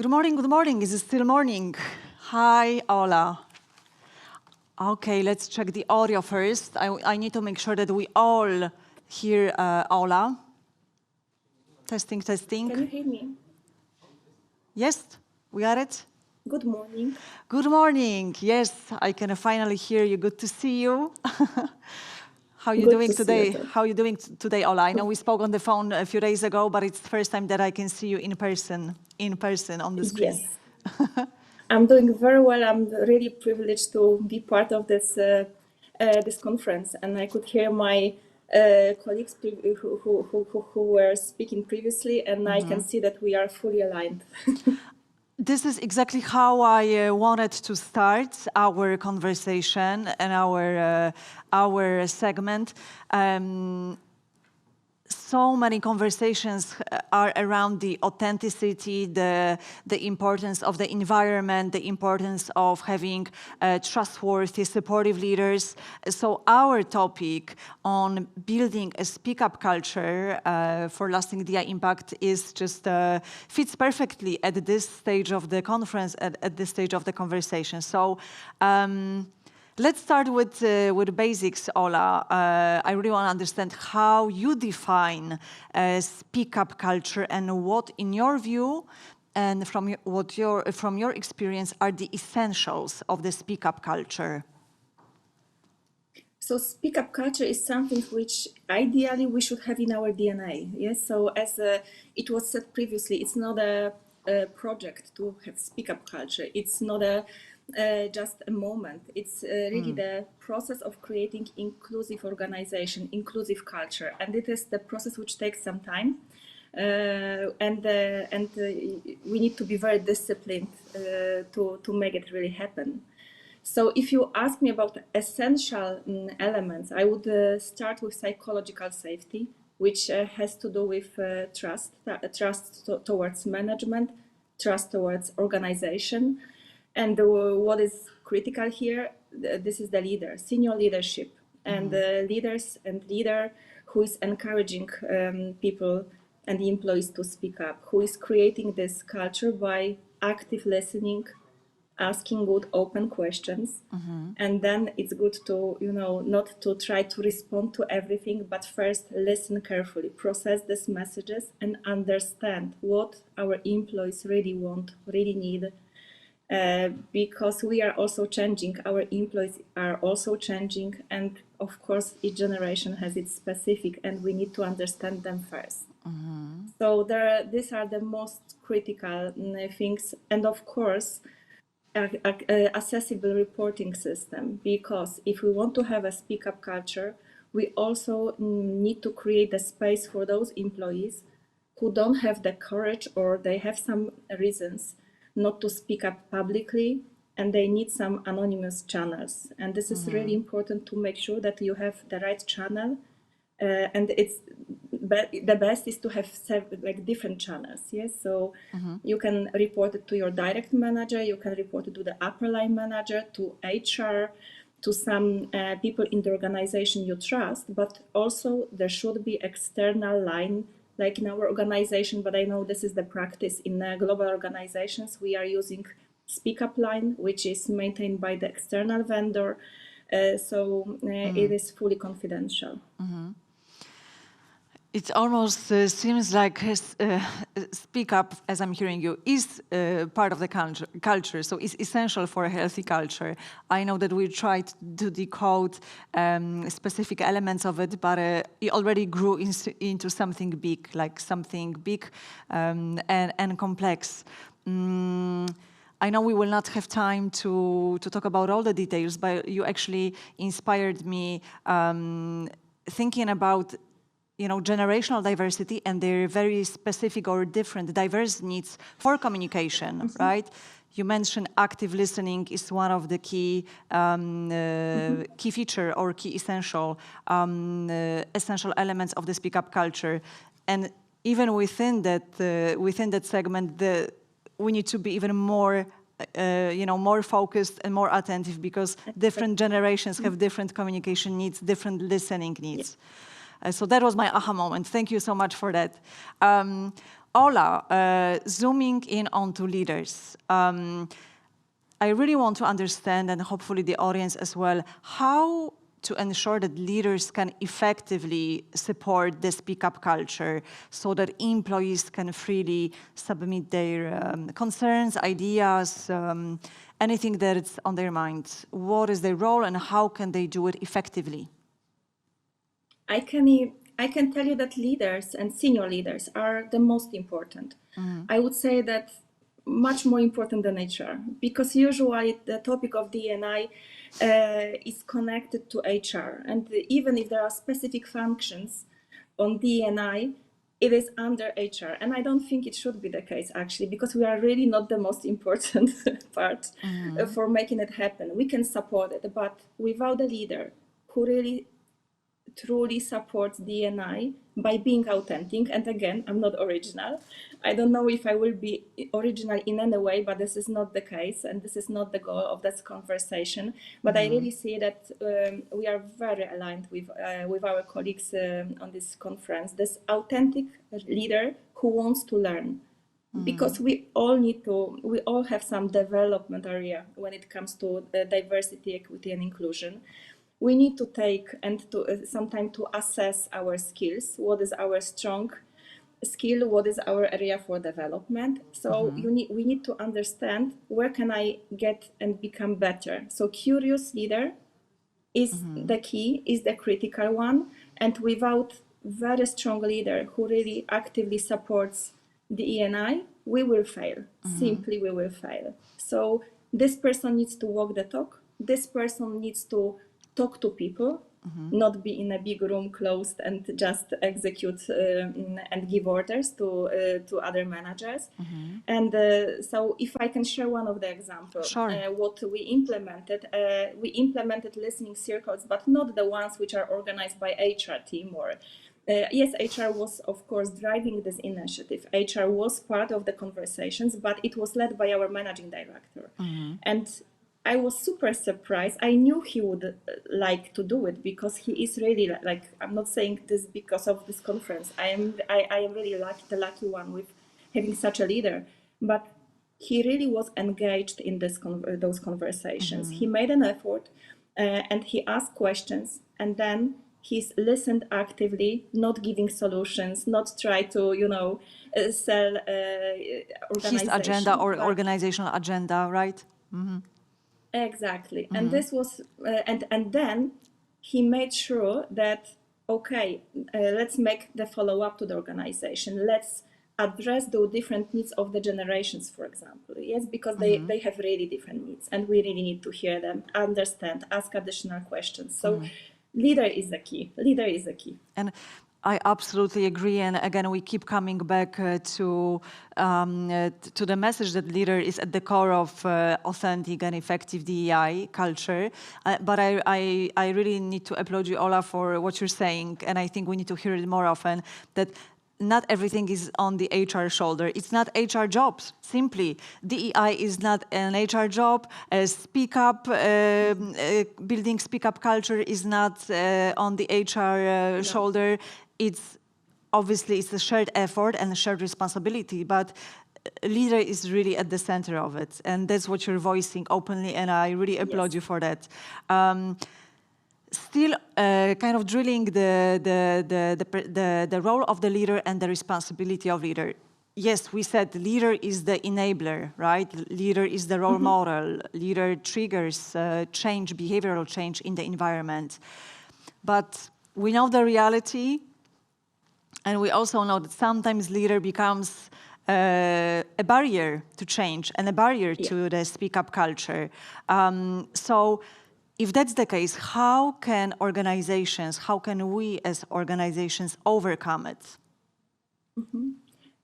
Good morning, good morning. Is it still morning? Hi, Ola. Okay, let's check the audio first. I need to make sure that we all hear Ola. Testing, testing. Can you hear me? Yes, we got it? Good morning. Good morning. Yes, I can finally hear you. Good to see you. How are you doing today? How are you doing today, Ola? I know we spoke on the phone a few days ago, but it's the first time that I can see you in person on the screen. Yes. I'm doing very well. I'm really privileged to be part of this this conference, and I could hear my colleagues who were speaking previously, and I can see that we are fully aligned. This is exactly how I wanted to start our conversation and our segment. So many conversations are around the authenticity, the importance of the environment, the importance of having trustworthy, supportive leaders. So our topic on building a speak-up culture for lasting DEI impact is just fits perfectly at this stage of the conference, at this stage of the conversation. So. Let's start with basics, Ola. I really want to understand how you define speak-up culture and what, in your view, and from your experience, are the essentials of the speak-up culture. So speak-up culture is something which ideally we should have in our DNA. Yes. So as it was said previously, it's not a project to have speak-up culture. It's not just a moment. It's really the process of creating inclusive organization, inclusive culture, and it is the process which takes some time, and we need to be very disciplined to make it really happen. So if you ask me about essential elements, I would start with psychological safety, which has to do with trust towards management, trust towards organization. And what is critical here, this is the leader, senior leadership, and the leader who is encouraging people and the employees to speak up, who is creating this culture by active listening, asking good open questions. And then it's good to, not to try to respond to everything, but first listen carefully, process these messages and understand what our employees really want, really need. Because we are also changing, our employees are also changing, and of course each generation has its specific, and we need to understand them first. So these are the most critical things, and of course accessible reporting system, because if we want to have a speak-up culture, we also need to create a space for those employees who don't have the courage, or they have some reasons not to speak up publicly, and they need some anonymous channels. And this is really important to make sure that you have the right channel. And it's the best is to have different channels. Yes, so you can report it to your direct manager, you can report it to the upper line manager, to HR, to some people in the organization you trust. But also there should be external line, like in our organization, but I know this is the practice in global organizations. We are using speak-up line, which is maintained by the external vendor. So it is fully confidential. It almost seems like speak up, as I'm hearing you, is part of the culture, so it's essential for a healthy culture. I know that we tried to decode specific elements of it, but it already grew into something big, and complex. I know we will not have time to talk about all the details, but you actually inspired me thinking about generational diversity and their very specific or different diverse needs for communication, right? You mentioned active listening is one of the key key feature or key essential elements of the speak-up culture. And even within that segment, we need to be even more more focused and more attentive, because different generations have different communication needs, different listening needs. So that was my aha moment. Thank you so much for that. Ola, zooming in onto leaders. I really want to understand, and hopefully the audience as well, how to ensure that leaders can effectively support the speak-up culture so that employees can freely submit their concerns, ideas, anything that is on their mind. What is their role and how can they do it effectively? I can tell you that leaders and senior leaders are the most important. I would say that much more important than HR, because usually the topic of D&I is connected to HR, and even if there are specific functions on D&I, it is under HR, and I don't think it should be the case actually, because we are really not the most important part for making it happen. We can support it, but without a leader who really truly supports D&I by being authentic. And again, I'm not original. I don't know if I will be original in any way, but this is not the case, and this is not the goal of this conversation. But I really see that we are very aligned with our colleagues on this conference. This authentic leader who wants to learn. Because we all have some development area when it comes to diversity, equity, and inclusion. We need to take and to some time to assess our skills. What is our strong skill? What is our area for development? So we need to understand where can I get and become better. So curious leader is the key, is the critical one. And without very strong leader who really actively supports the E&I, we will fail. Simply, we will fail. So this person needs to walk the talk. This person needs to talk to people, not be in a big room closed and just execute and give orders to other managers. And so if I can share one of the examples, Sure. what we implemented listening circles, but not the ones which are organized by HR team or yes, HR was, of course, driving this initiative. HR was part of the conversations, but it was led by our managing director. And I was super surprised. I knew he would like to do it because he is really like, I'm not saying this because of this conference. I am really the lucky one with having such a leader. But he really was engaged in those conversations. He made an effort and he asked questions, and then he's listened actively, not giving solutions, not try to, sell organization. His agenda or organizational agenda, right? Exactly. And this was, and then he made sure that, okay, let's make the follow-up to the organization. Let's address the different needs of the generations, for example. Yes, because they have really different needs, and we really need to hear them, understand, ask additional questions. So leader is the key. Leader is the key. And I absolutely agree. And again, we keep coming back to the message that leader is at the core of authentic and effective DEI culture. But I really need to applaud you, Ola, for what you're saying. And I think we need to hear it more often, that not everything is on the HR shoulder. It's not HR jobs, simply. DEI is not an HR job. Speak up, building speak up culture is not on the HR shoulder. It's obviously it's a shared effort and a shared responsibility, but leader is really at the center of it. And that's what you're voicing openly, and I really applaud you for that. Still kind of drilling the role of the leader and the responsibility of leader. Yes, we said leader is the enabler, right? Leader is the role model. Leader triggers change, behavioral change in the environment. But we know the reality, and we also know that sometimes leader becomes a barrier to change and a barrier to the speak up culture. So if that's the case, how can we as organizations overcome it?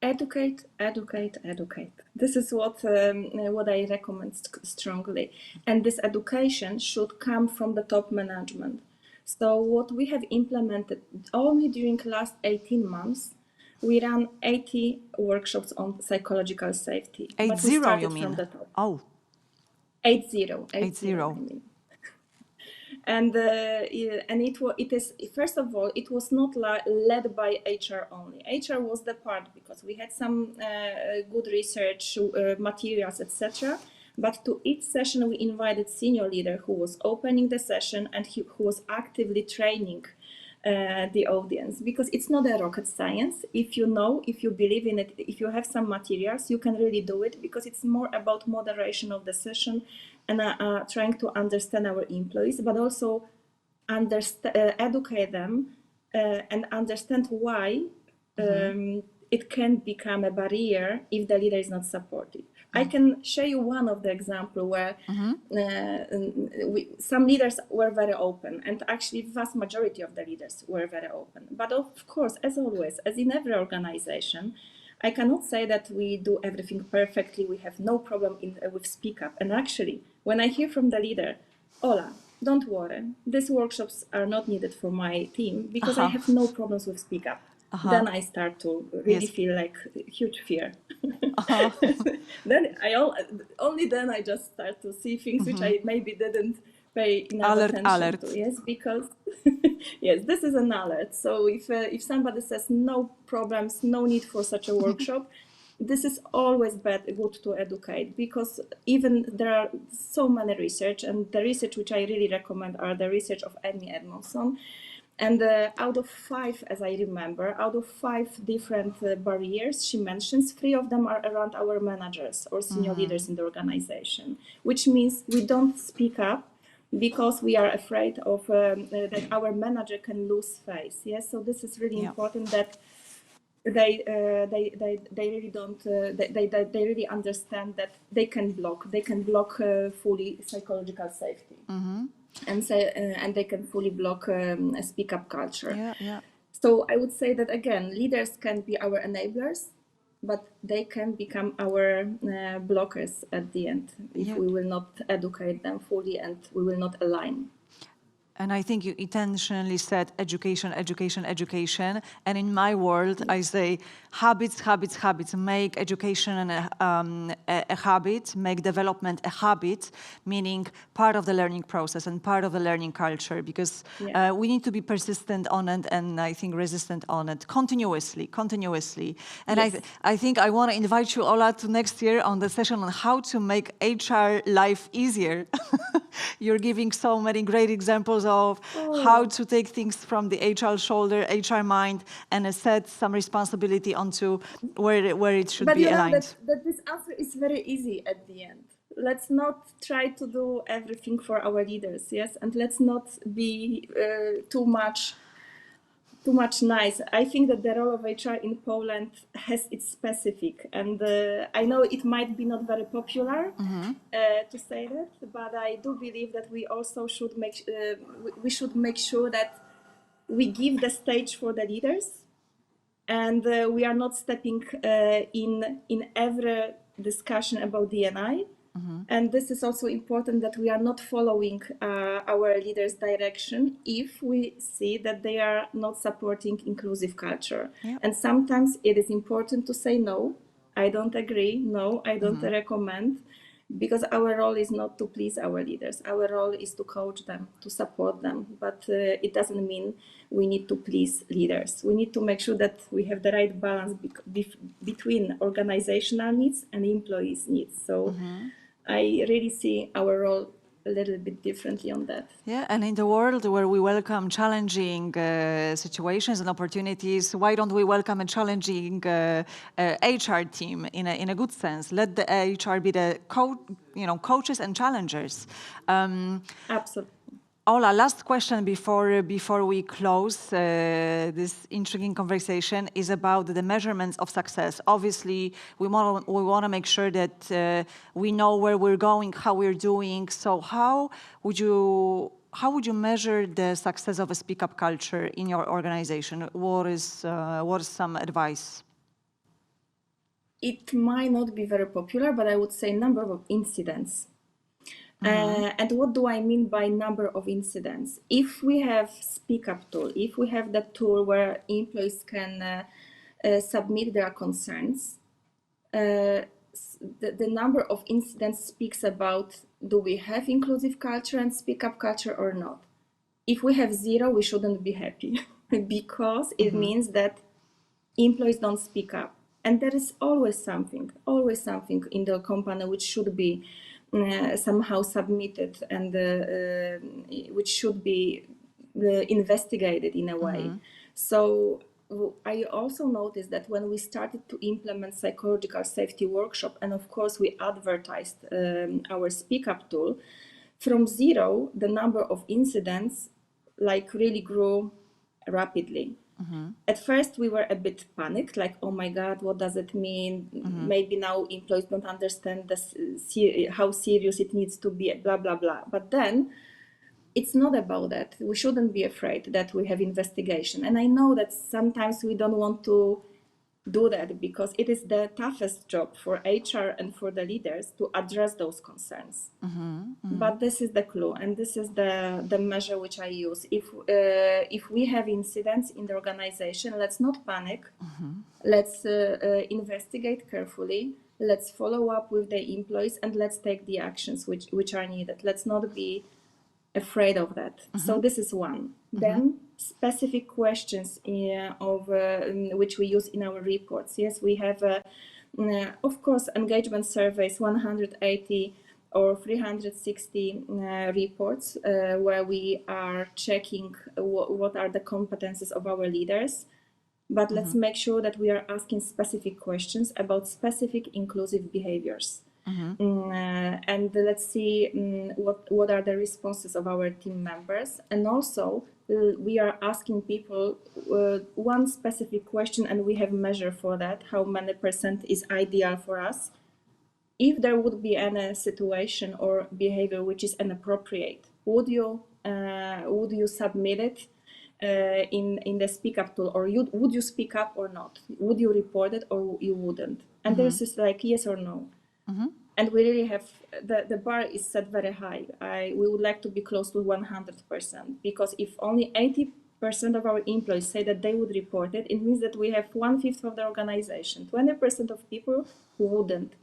Educate, educate, educate. This is what I recommend strongly. And this education should come from the top management. So what we have implemented only during the last 18 months, we ran 80 workshops on psychological safety. 80, you mean? From the top. Oh. 80. 80. I mean. And it is, first of all, it was not led by HR only. HR was the part because we had some good research materials, etc. But to each session we invited senior leader who was opening the session and who was actively training the audience, because it's not a rocket science. If you know, if you believe in it, if you have some materials, you can really do it, because it's more about moderation of the session and trying to understand our employees, but also educate them and understand why it can become a barrier if the leader is not supportive. I can show you one of the example where some leaders were very open, and actually vast majority of the leaders were very open. But of course, as always, as in every organization, I cannot say that we do everything perfectly. We have no problem with speak up. And actually, when I hear from the leader, Ola, don't worry, these workshops are not needed for my team because I have no problems with speak up. Then I start to really feel like huge fear. Then only then I just start to see things which I maybe didn't pay enough attention to. Yes, because yes, this is an alert. So if somebody says no problems, no need for such a workshop, this is always good to educate, because even there are so many research, and the research which I really recommend are the research of Amy Edmondson. And out of 5, as I remember, out of 5 different barriers she mentions, 3 of them are around our managers or senior leaders in the organization, which means we don't speak up because we are afraid of that our manager can lose face. Yes, so this is really important that they really don't they really understand that they can block fully psychological safety. And they can fully block a speak up culture. So I would say that again, leaders can be our enablers, but they can become our blockers at the end if we will not educate them fully and we will not align. And I think you intentionally said education, education, education. And in my world, I say habits, habits, habits. Make education a habit, make development a habit, meaning part of the learning process and part of the learning culture, because we need to be persistent on it and I think resistant on it continuously. And I think I want to invite you, Ola, to next year on the session on how to make HR life easier. You're giving so many great examples of how to take things from the HR shoulder, HR mind, and set some responsibility onto where it should be aligned. But you know that this answer is very easy at the end. Let's not try to do everything for our leaders, yes? And let's not be too much nice. I think that the role of HR in Poland has its specific, and I know it might be not very popular to say that, but I do believe that we also should make sure that we give the stage for the leaders, and we are not stepping in every discussion about DNI. And this is also important, that we are not following our leaders' direction if we see that they are not supporting inclusive culture. And sometimes it is important to say, no, I don't agree, no, I don't recommend, because our role is not to please our leaders. Our role is to coach them, to support them. But it doesn't mean we need to please leaders. We need to make sure that we have the right balance between organizational needs and employees' needs. So I really see our role a little bit differently on that. Yeah, and in the world where we welcome challenging situations and opportunities, why don't we welcome a challenging HR team in a good sense? Let the HR be the coaches and challengers. Absolutely. Ola, last question before we close this intriguing conversation is about the measurements of success. Obviously, we want to make sure that we know where we're going, how we're doing. So how would you measure the success of a speak-up culture in your organization? What is some advice? It might not be very popular, but I would say number of incidents. And what do I mean by number of incidents? If we have speak up tool, if we have that tool where employees can submit their concerns, the number of incidents speaks about, do we have inclusive culture and speak up culture or not? if we have 0, we shouldn't be happy because it means that employees don't speak up. And there is always something in the company which should be somehow submitted and which should be investigated in a way. So I also noticed that when we started to implement psychological safety workshop, and of course we advertised our Speak Up tool, from 0, the number of incidents like really grew rapidly. At first we were a bit panicked, like, oh my God, what does it mean? Maybe now employees don't understand how serious it needs to be, blah, blah, blah. But then it's not about that. We shouldn't be afraid that we have investigation. And I know that sometimes we don't want to do that because it is the toughest job for HR and for the leaders to address those concerns. But this is the clue, and this is the measure which I use. If we have incidents in the organization, let's not panic. Let's investigate carefully. Let's follow up with the employees, and let's take the actions which are needed. Let's not be afraid of that. So this is one. Then specific questions which we use in our reports. Yes, we have, of course, engagement surveys, 180 or 360 reports where we are checking what are the competences of our leaders. But let's make sure that we are asking specific questions about specific inclusive behaviors. And let's see what are the responses of our team members. And also, we are asking people one specific question, and we have measure for that, how many % is ideal for us. If there would be any situation or behavior which is inappropriate, would you submit it in the Speak Up tool, or would you speak up or not? Would you report it or you wouldn't? And there's just like yes or no. And we really have, the bar is set very high. We would like to be close to 100%, because if only 80% of our employees say that they would report it, it means that we have 1/5 of the organization, 20% of people who wouldn't.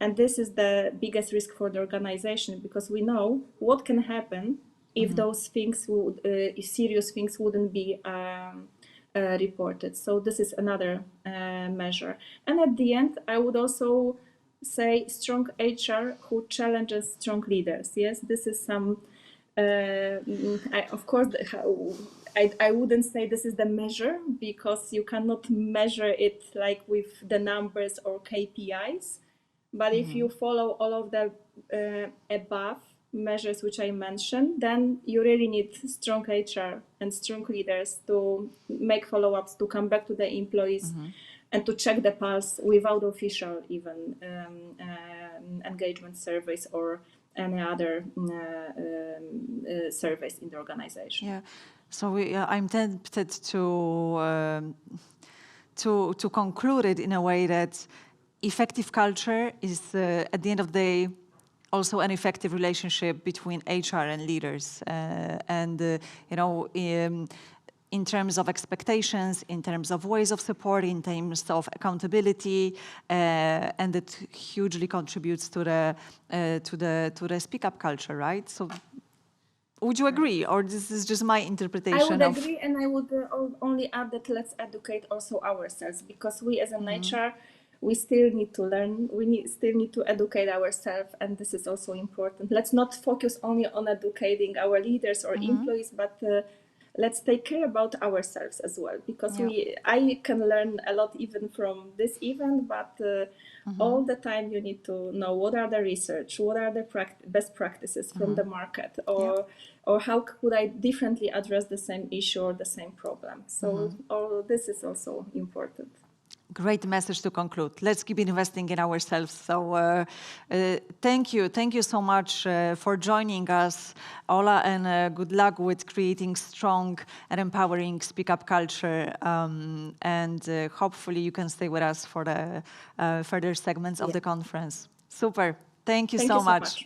And this is the biggest risk for the organization, because we know what can happen if those things if serious things wouldn't be reported. So this is another measure. And at the end, I would also say strong HR who challenges strong leaders. Yes, this is some, of course, I wouldn't say this is the measure, because you cannot measure it like with the numbers or KPIs. But if you follow all of the above measures which I mentioned, then you really need strong HR and strong leaders to make follow-ups, to come back to the employees and to check the pulse without official even engagement surveys or any other surveys in the organization. Yeah, so I'm tempted to conclude it in a way that effective culture is, at the end of the day, also an effective relationship between HR and leaders, in terms of expectations, in terms of ways of support, in terms of accountability, and it hugely contributes to the Speak Up culture, right? So, would you agree, or this is just my interpretation? I would agree, and I would only add that let's educate also ourselves, because we as an HR, we still need to learn, still need to educate ourselves, and this is also important. Let's not focus only on educating our leaders or employees, but let's take care about ourselves as well, because I can learn a lot even from this event, but all the time you need to know what are the research, what are the best practices from the market, or how could I differently address the same issue or the same problem. So all this is also important. Great message to conclude. Let's keep investing in ourselves. So thank you so much for joining us, Ola, and good luck with creating strong and empowering Speak Up culture. And hopefully you can stay with us for the further segments of the conference. Super. Thank you so much.